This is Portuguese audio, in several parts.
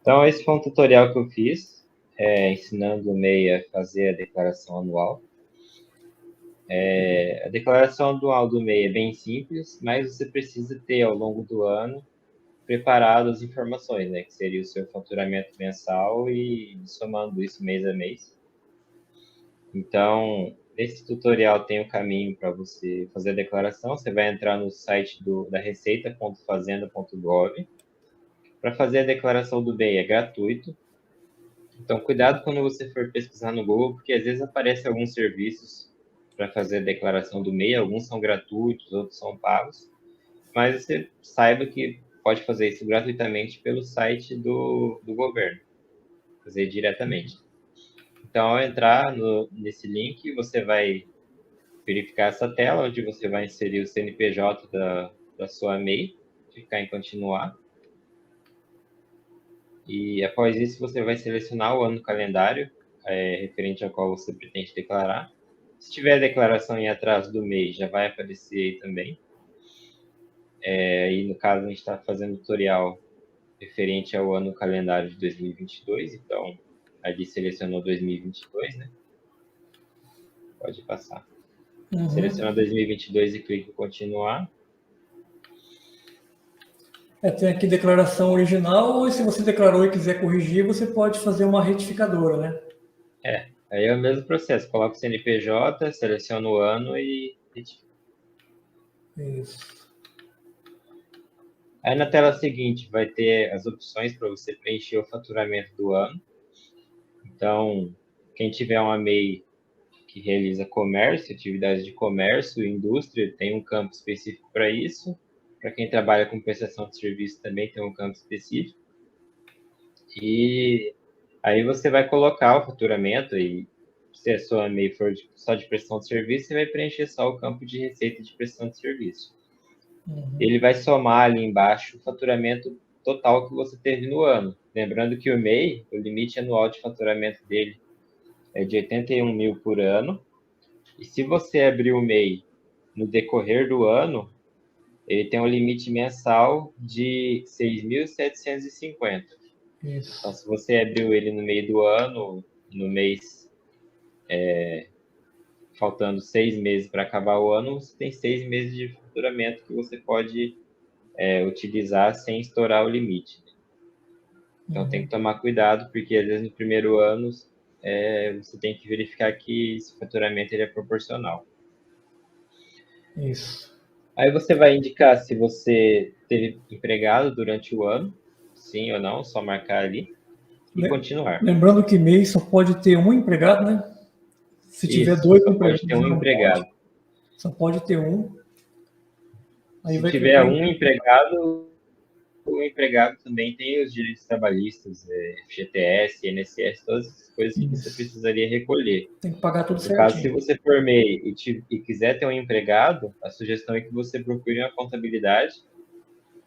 Então, esse foi um tutorial que eu fiz, ensinando o MEI a fazer a declaração anual. A declaração anual do MEI é bem simples, mas você precisa ter, ao longo do ano, preparado as informações, né? Que seria o seu faturamento mensal e somando isso mês a mês. Então, nesse tutorial tem o caminho para você fazer a declaração. Você vai entrar no site da receita.fazenda.gov. Para fazer a declaração do MEI é gratuito. Então, cuidado quando você for pesquisar no Google, porque às vezes aparecem alguns serviços para fazer a declaração do MEI. Alguns são gratuitos, outros são pagos. Mas você saiba que pode fazer isso gratuitamente pelo site do governo, fazer diretamente. Então, ao entrar nesse link, você vai verificar essa tela, onde você vai inserir o CNPJ da sua MEI, clicar em continuar. E após isso, você vai selecionar o ano calendário referente ao qual você pretende declarar. Se tiver a declaração em atraso do mês, já vai aparecer aí também. E no caso, a gente está fazendo tutorial referente ao ano calendário de 2022, então ali selecionou 2022, né? Pode passar. Seleciona 2022 e clica em continuar. Tem aqui declaração original, e se você declarou e quiser corrigir, você pode fazer uma retificadora, né? Aí é o mesmo processo, coloca o CNPJ, seleciona o ano e retifica. Isso. Aí na tela seguinte vai ter as opções para você preencher o faturamento do ano. Então, quem tiver uma MEI que realiza comércio, atividades de comércio e indústria, tem um campo específico para isso. Para quem trabalha com prestação de serviço também tem um campo específico. E aí você vai colocar o faturamento e se a sua MEI for só de prestação de serviço, você vai preencher só o campo de receita de prestação de serviço. Ele vai somar ali embaixo o faturamento total que você teve no ano. Lembrando que o MEI, o limite anual de faturamento dele é de 81 mil por ano. E se você abrir o MEI no decorrer do ano, ele tem um limite mensal de 6.750. Então, se você abriu ele no meio do ano, no mês faltando 6 meses para acabar o ano, você tem 6 meses de faturamento que você pode utilizar sem estourar o limite. Então, tem que tomar cuidado, porque às vezes no primeiro ano você tem que verificar que esse faturamento ele é proporcional. Isso. Aí você vai indicar se você teve empregado durante o ano, sim ou não, só marcar ali e continuar. Lembrando que MEI só pode ter um empregado, né? Se tiver Isso, dois só empregados, pode ter um não empregado. pode. Só pode ter um. Aí Se vai tiver clicar um empregado, o empregado também tem os direitos trabalhistas, FGTS, INSS, todas essas coisas que você precisaria recolher. Tem que pagar tudo No caso, se certinho. você for MEI e quiser ter um empregado, a sugestão é que você procure uma contabilidade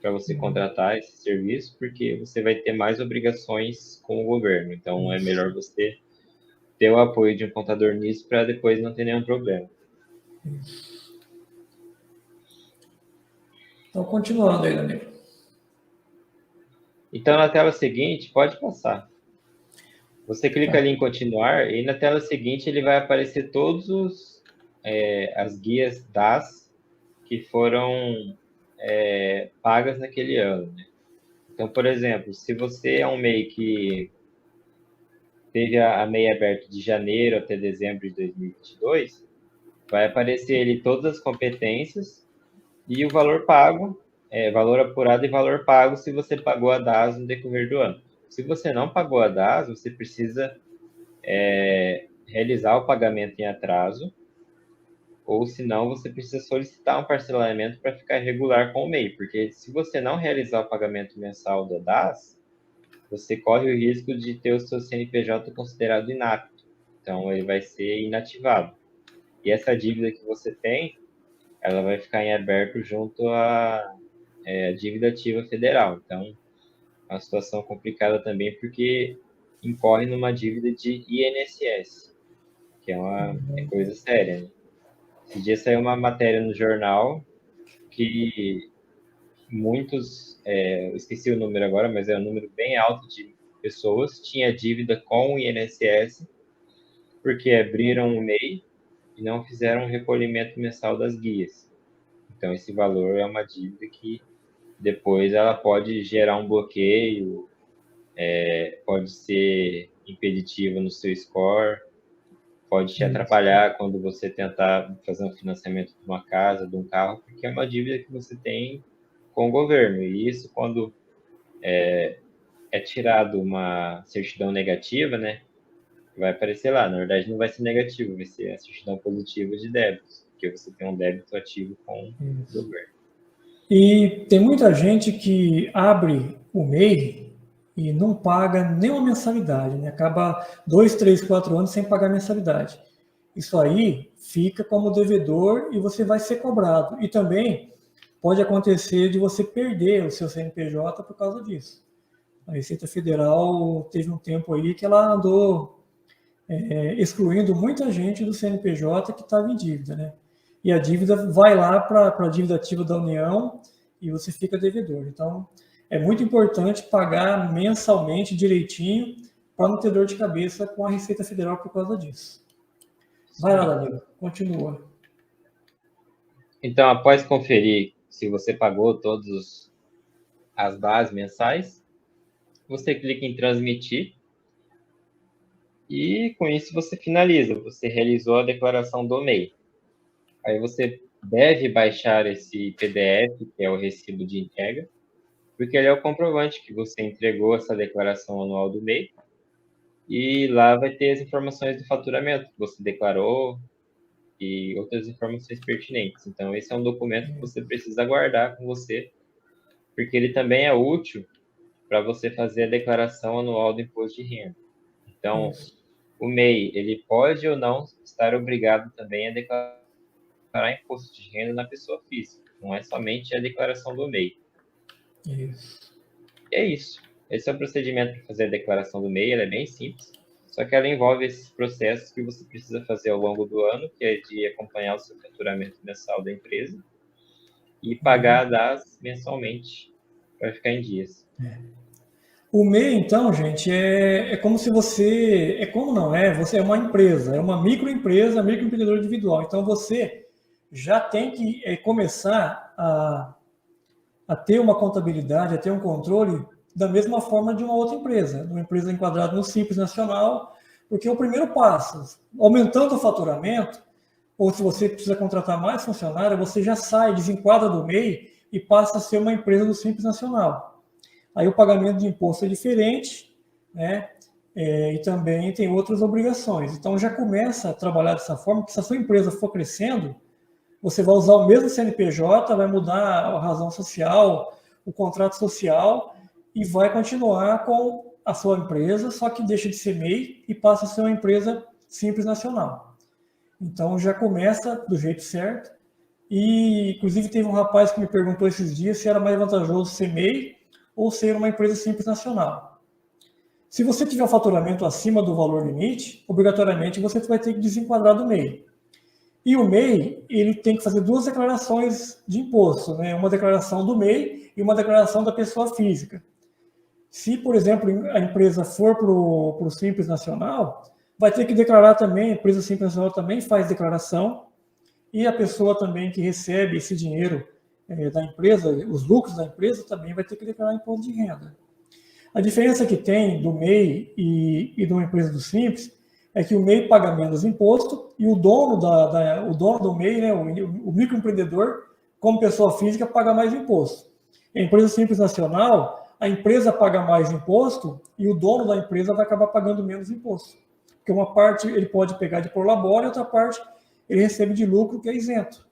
para você contratar esse serviço, porque você vai ter mais obrigações com o governo. Então, é melhor você ter o apoio de um contador nisso para depois não ter nenhum problema. Então, continuando aí, Danilo. Então, na tela seguinte, pode passar. Você clica ali em continuar e na tela seguinte ele vai aparecer todos as guias DAS que foram pagas naquele ano. Né? Então, por exemplo, se você é um MEI que teve a MEI aberta de janeiro até dezembro de 2022, vai aparecer ali todas as competências e o valor pago, valor apurado e valor pago se você pagou a DAS no decorrer do ano. Se você não pagou a DAS, você precisa realizar o pagamento em atraso, ou se não, você precisa solicitar um parcelamento para ficar regular com o MEI, porque se você não realizar o pagamento mensal da DAS, você corre o risco de ter o seu CNPJ considerado inapto, então ele vai ser inativado. E essa dívida que você tem, ela vai ficar em aberto junto à dívida ativa federal. Então, é uma situação complicada também, porque incorre numa dívida de INSS, que é coisa séria. Né? Esse dia saiu uma matéria no jornal que muitos, eu esqueci o número agora, mas é um número bem alto de pessoas tinha dívida com o INSS porque abriram o MEI e não fizeram o recolhimento mensal das guias. Então, esse valor é uma dívida que depois ela pode gerar um bloqueio, pode ser impeditiva no seu score, pode te atrapalhar quando você tentar fazer um financiamento de uma casa, de um carro, porque é uma dívida que você tem com o governo. E isso, quando é tirado uma certidão negativa, né, vai aparecer lá. Na verdade, não vai ser negativo, vai ser a certidão positiva de débitos, porque você tem um débito ativo com o governo. E tem muita gente que abre o MEI e não paga nenhuma mensalidade, né? Acaba 2, 3, 4 anos sem pagar mensalidade. Isso aí fica como devedor e você vai ser cobrado. E também pode acontecer de você perder o seu CNPJ por causa disso. A Receita Federal teve um tempo aí que ela andou excluindo muita gente do CNPJ que estava em dívida, né? E a dívida vai lá para a dívida ativa da União e você fica devedor. Então, é muito importante pagar mensalmente direitinho para não ter dor de cabeça com a Receita Federal por causa disso. Vai lá, Danilo, continua. Então, após conferir se você pagou todas as bases mensais, você clica em transmitir e com isso você finaliza, você realizou a declaração do MEI. Aí você deve baixar esse PDF, que é o recibo de entrega, porque ele é o comprovante que você entregou essa declaração anual do MEI, e lá vai ter as informações do faturamento que você declarou e outras informações pertinentes. Então, esse é um documento que você precisa guardar com você, porque ele também é útil para você fazer a declaração anual do imposto de renda. Então, o MEI, ele pode ou não estar obrigado também a declarar imposto de renda na pessoa física. Não é somente a declaração do MEI. Isso. E é isso. Esse é o procedimento para fazer a declaração do MEI. Ela é bem simples, só que ela envolve esses processos que você precisa fazer ao longo do ano, que é de acompanhar o seu faturamento mensal da empresa e pagar a DAS mensalmente para ficar em dias. O MEI, então, gente, é como se você... É como não é? Você é uma empresa, é uma microempresa, microempreendedor individual. Então, você já tem que começar a ter uma contabilidade, a ter um controle da mesma forma de uma outra empresa, uma empresa enquadrada no Simples Nacional, porque o primeiro passo, aumentando o faturamento, ou se você precisa contratar mais funcionários, você já sai, desenquadra do MEI e passa a ser uma empresa do Simples Nacional. Aí o pagamento de imposto é diferente, né? E também tem outras obrigações. Então já começa a trabalhar dessa forma, que se a sua empresa for crescendo, você vai usar o mesmo CNPJ, vai mudar a razão social, o contrato social e vai continuar com a sua empresa, só que deixa de ser MEI e passa a ser uma empresa Simples Nacional. Então já começa do jeito certo. E inclusive teve um rapaz que me perguntou esses dias se era mais vantajoso ser MEI ou ser uma empresa Simples Nacional. Se você tiver o faturamento acima do valor limite, obrigatoriamente você vai ter que desenquadrar do MEI. E o MEI, ele tem que fazer 2 declarações de imposto, né? Uma declaração do MEI e uma declaração da pessoa física. Se, por exemplo, a empresa for para o Simples Nacional, vai ter que declarar também, a empresa Simples Nacional também faz declaração, e a pessoa também que recebe esse dinheiro da empresa, os lucros da empresa, também vai ter que declarar imposto de renda. A diferença que tem do MEI e de uma empresa do Simples é que o MEI paga menos imposto e o dono do MEI, né, o microempreendedor, como pessoa física, paga mais imposto. A empresa Simples Nacional, a empresa paga mais imposto e o dono da empresa vai acabar pagando menos imposto. Porque uma parte ele pode pegar de prolabore e outra parte ele recebe de lucro, que é isento.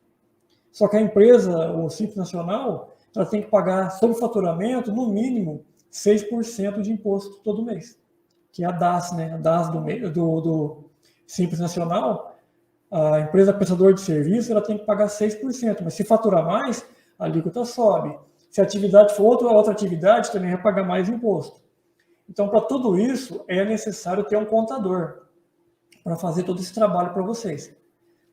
Só que a empresa, o Simples Nacional, ela tem que pagar sobre o faturamento, no mínimo, 6% de imposto todo mês, que é a DAS, né? A DAS do Simples Nacional, a empresa prestadora de serviço, ela tem que pagar 6%, mas se faturar mais, a alíquota sobe. Se a atividade for outra atividade, também vai pagar mais imposto. Então, para tudo isso, é necessário ter um contador para fazer todo esse trabalho para vocês.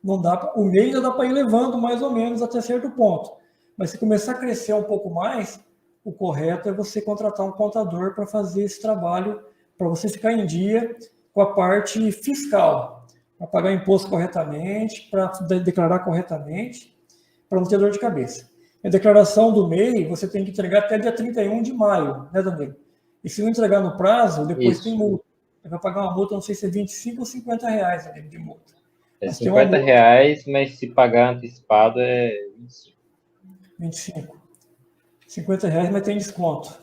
Não dá, o MEI já dá para ir levando mais ou menos até certo ponto. Mas se começar a crescer um pouco mais, o correto é você contratar um contador para fazer esse trabalho para você ficar em dia com a parte fiscal, para pagar o imposto corretamente, para declarar corretamente, para não ter dor de cabeça. A declaração do MEI, você tem que entregar até dia 31 de maio, né, Danilo? E se não entregar no prazo, depois tem multa. Você vai pagar uma multa, não sei se é 25 ou 50 reais de multa. É Mas tem uma multa. R$50, mas se pagar antecipado é 25. 25. 50 reais, mas tem desconto.